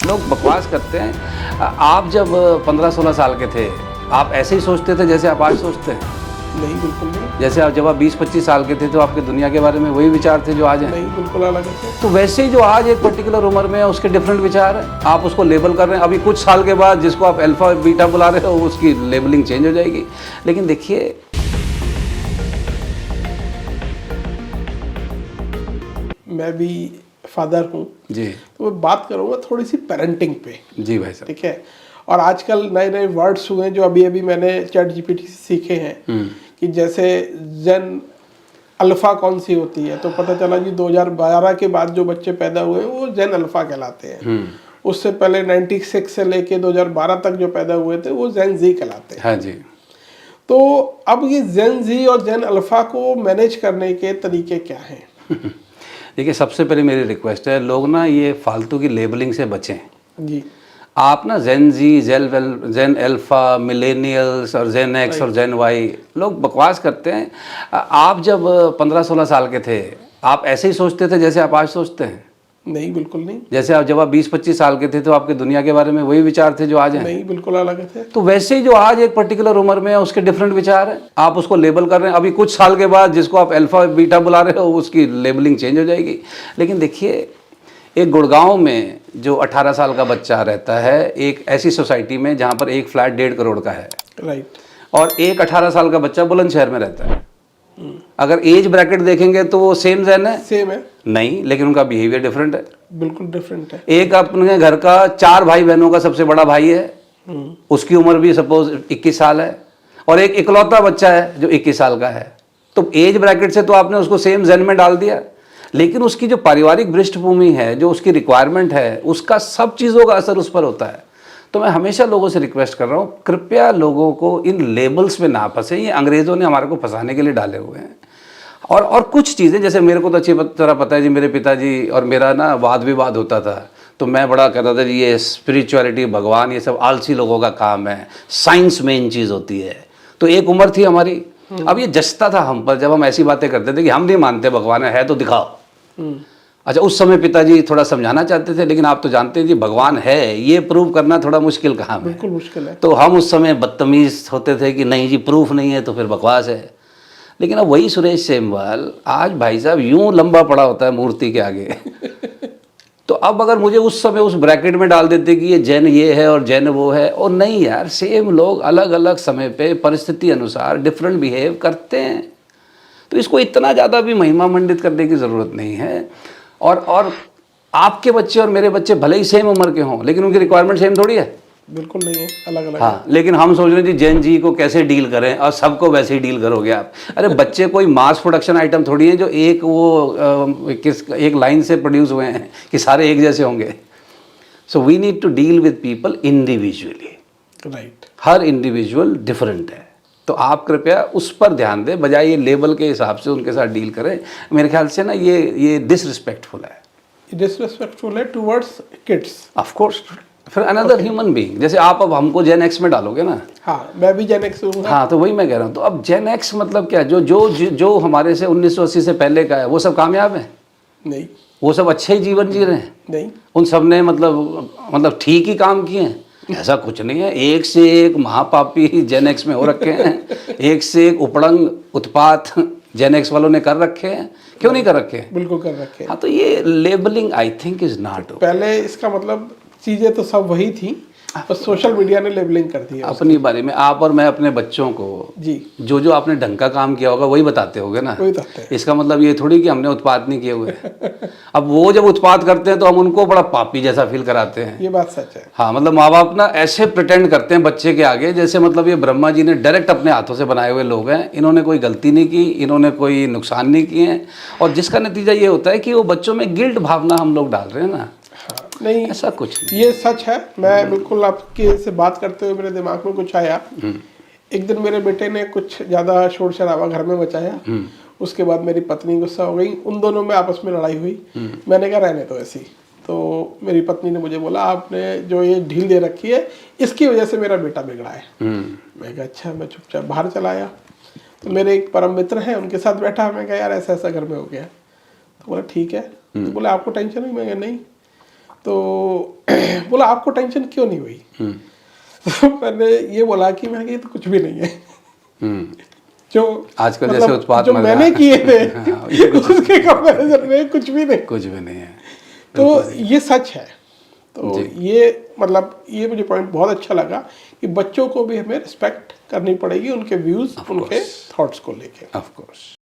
लोग बकवास करते हैं। आप जब 15-16 साल के थे, आप ऐसे ही सोचते थे जैसे आप आज सोचते हैं? नहीं, बिल्कुल नहीं। जैसे आप जब आप 20-25 साल के थे तो आपके दुनिया के बारे में वही विचार थे जो आज हैं? नहीं, बिल्कुल अलग है। तो वैसे ही जो आज एक पर्टिकुलर उम्र में है उसके डिफरेंट विचार हैं, आप उसको लेबल कर रहे हैं। अभी कुछ साल के बाद जिसको आप अल्फा बीटा बुला रहे हो उसकी लेबलिंग चेंज हो जाएगी। लेकिन देखिए, मैं भी फादर हूँ जी तो मैं बात करूँगा थोड़ी सी पेरेंटिंग पे। जी भाई साहब। ठीक है, और आजकल नए नए वर्ड्स हुए हैं जो अभी अभी मैंने चैट जीपीटी से सीखे हैं कि जैसे जेन अल्फ़ा कौन सी होती है, तो पता चला जी 2012 के बाद जो बच्चे पैदा हुए हैं वो जेन अल्फ़ा कहलाते हैं। उससे पहले 96 से लेके 2012 तक जो पैदा हुए थे वो जेन जी कहलाते हैं। हाँ जी। तो अब ये जेन जी और जेन अल्फ़ा को मैनेज करने के तरीके क्या हैं? देखिए, सबसे पहले मेरी रिक्वेस्ट है, लोग ना ये फालतू की लेबलिंग से बचें। जी, आप ना जेन जी, जेन अल्फ़ा, मिलेनियल्स और जेन एक्स और जेन वाई, लोग बकवास करते हैं। आप जब 15-16 साल के थे, आप ऐसे ही सोचते थे जैसे आप आज सोचते हैं? नहीं, बिल्कुल नहीं। जैसे आप जब आप 20-25 साल के थे तो आपके दुनिया के बारे में वही विचार थे जो आज हैं? नहीं, बिल्कुल अलग थे। तो वैसे ही जो आज एक पर्टिकुलर उम्र में है उसके डिफरेंट विचार हैं, आप उसको लेबल कर रहे हैं। अभी कुछ साल के बाद जिसको आप अल्फा बीटा बुला रहे हो उसकी लेबलिंग चेंज हो जाएगी। लेकिन देखिए, एक गुड़गांव में जो 18 साल का बच्चा रहता है एक ऐसी सोसाइटी में जहाँ पर एक फ्लैट 1.5 करोड़ का है, राइट, और एक 18 साल का बच्चा बुलंदशहर में रहता है, अगर एज ब्रैकेट देखेंगे तो वो सेम जेन है? सेम है। नहीं, लेकिन उनका बिहेवियर डिफरेंट है। बिल्कुल डिफरेंट है। एक अपने घर का 4 भाई बहनों का सबसे बड़ा भाई है, उसकी उम्र भी सपोज 21 साल है, और एक इकलौता बच्चा है जो 21 साल का है। तो एज ब्रैकेट से तो आपने उसको सेम जेन में डाल दिया, लेकिन उसकी जो पारिवारिक पृष्ठभूमि है, जो उसकी रिक्वायरमेंट है, उसका सब चीज़ों का असर उस पर होता है। तो मैं हमेशा लोगों से रिक्वेस्ट कर रहा हूँ, कृपया लोगों को इन लेबल्स में ना फंसे। ये अंग्रेज़ों ने हमारे को फंसाने के लिए डाले हुए हैं। और कुछ चीज़ें, जैसे मेरे को तो अच्छी तरह पता है जी, मेरे पिताजी और मेरा ना वाद विवाद होता था, तो मैं बड़ा कहता था जी ये स्पिरिचुअलिटी, भगवान, ये सब आलसी लोगों का काम है, साइंस मेन चीज़ होती है। तो एक उम्र थी हमारी, अब ये जचता था हम पर जब हम ऐसी बातें करते थे कि हम नहीं मानते भगवान है तो दिखाओ। अच्छा, उस समय पिताजी थोड़ा समझाना चाहते थे, लेकिन आप तो जानते हैं जी भगवान है ये प्रूव करना थोड़ा मुश्किल काम है। बिल्कुल मुश्किल है। तो हम उस समय बदतमीज होते थे कि नहीं जी प्रूफ नहीं है तो फिर बकवास है। लेकिन अब वही सुरेश सेमवाल आज भाई साहब यूं लंबा पड़ा होता है मूर्ति के आगे। तो अब अगर मुझे उस समय उस ब्रैकेट में डाल देते कि ये जैन ये है और जैन वो है, और नहीं यार, सेम लोग अलग अलग समय पे परिस्थिति अनुसार डिफरेंट बिहेव करते हैं। तो इसको इतना ज़्यादा भी महिमा मंडित करने की ज़रूरत नहीं है। और आपके बच्चे और मेरे बच्चे भले ही सेम उम्र के हों, लेकिन उनकी रिक्वायरमेंट सेम थोड़ी है। बिल्कुल नहीं है, अलग अलग। हाँ, लेकिन हम सोच रहे हैं जी जैन जी को कैसे डील करें, और सबको वैसे ही डील करोगे आप। अरे बच्चे कोई मास प्रोडक्शन आइटम थोड़ी है जो एक एक लाइन से प्रोड्यूस हुए हैं कि सारे एक जैसे होंगे। So we need to deal with people individually. Right, हर इंडिविजुअल डिफरेंट है, तो आप कृपया उस पर ध्यान दें, बजाय ये लेबल के हिसाब से उनके साथ डील करें। मेरे ख्याल से ना ये डिसरिस्पेक्टफुल है। डिसरिस्पेक्टफुल है टुवर्ड्स किड्स। ऑफ कोर्स, फिर अनदर ह्यूमन बीइंग। जैसे आप अब हमको जेन एक्स में डालोगे ना। हाँ, मैं भी जेन एक्स हूँ। हाँ, तो वही मैं कह रहा हूँ। तो अब जेन एक्स मतलब क्या, जो हमारे से 1980 से पहले का है वो सब कामयाब है? नहीं, वो सब अच्छे ही जीवन जी रहे हैं? नहीं, उन सब ने मतलब ठीक ही काम किए हैं? ऐसा कुछ नहीं है। एक से एक महापापी जेन एक्स में हो रखे हैं, एक से एक उपड़ंग उत्पात जेन एक्स वालों ने कर रखे हैं। क्यों नहीं कर रखे हैं? बिल्कुल कर रखे हैं। हाँ, तो ये labelling I think is not. पहले इसका मतलब चीजें तो सब वही थी, पर सोशल मीडिया ने लेबलिंग कर दी है अपनी बारे में आप और मैं अपने बच्चों को जी। जो आपने ढंग का काम किया होगा वही बताते होगे ना। वही बताते हैं। इसका मतलब ये थोड़ी कि हमने उत्पाद नहीं किए हुए। अब वो जब उत्पाद करते हैं तो हम उनको बड़ा पापी जैसा फील कराते हैं। ये बात सच है। हाँ, मतलब माँ बाप ना ऐसे प्रिटेंड करते हैं बच्चे के आगे जैसे मतलब ये ब्रह्मा जी ने डायरेक्ट अपने हाथों से बनाए हुए लोग हैं, इन्होंने कोई गलती नहीं की, इन्होंने कोई नुकसान नहीं किए हैं, और जिसका नतीजा ये होता है कि वो बच्चों में गिल्ट भावना हम लोग डाल रहे हैं ना। नहीं, ऐसा कुछ नहीं। ये सच है। मैं बिल्कुल आपके से बात करते हुए मेरे दिमाग में कुछ आया। एक दिन मेरे बेटे ने कुछ ज़्यादा शोर शराबा घर में मचाया, उसके बाद मेरी पत्नी गुस्सा हो गई, उन दोनों में आपस में लड़ाई हुई। मैंने कहा रहने तो ऐसी। तो मेरी पत्नी ने मुझे बोला आपने जो ये ढील दे रखी है इसकी वजह से मेरा बेटा बिगड़ा है। मैं कहा अच्छा। मैं चुपचाप बाहर चला आया, तो मेरे एक परम मित्र हैं उनके साथ बैठा। मैं कहा यार ऐसा ऐसा घर में हो गया। तो बोला ठीक है। तो बोला आपको टेंशन है? मैं कहा नहीं। तो बोला आपको टेंशन क्यों नहीं हुई? तो मैंने ये बोला कि मैं ये तो कुछ भी नहीं है जो आजकल जैसे उत्पात जो मर मैंने रहा किए थे हाँ, ये उसके कंपैरिजन में कुछ भी नहीं। कुछ भी नहीं है। तो ये सच है। तो जी। ये मतलब ये मुझे पॉइंट बहुत अच्छा लगा कि बच्चों को भी हमें रिस्पेक्ट करनी पड़ेगी, उनके व्यूज, उनके थॉट्स को लेके। Of course.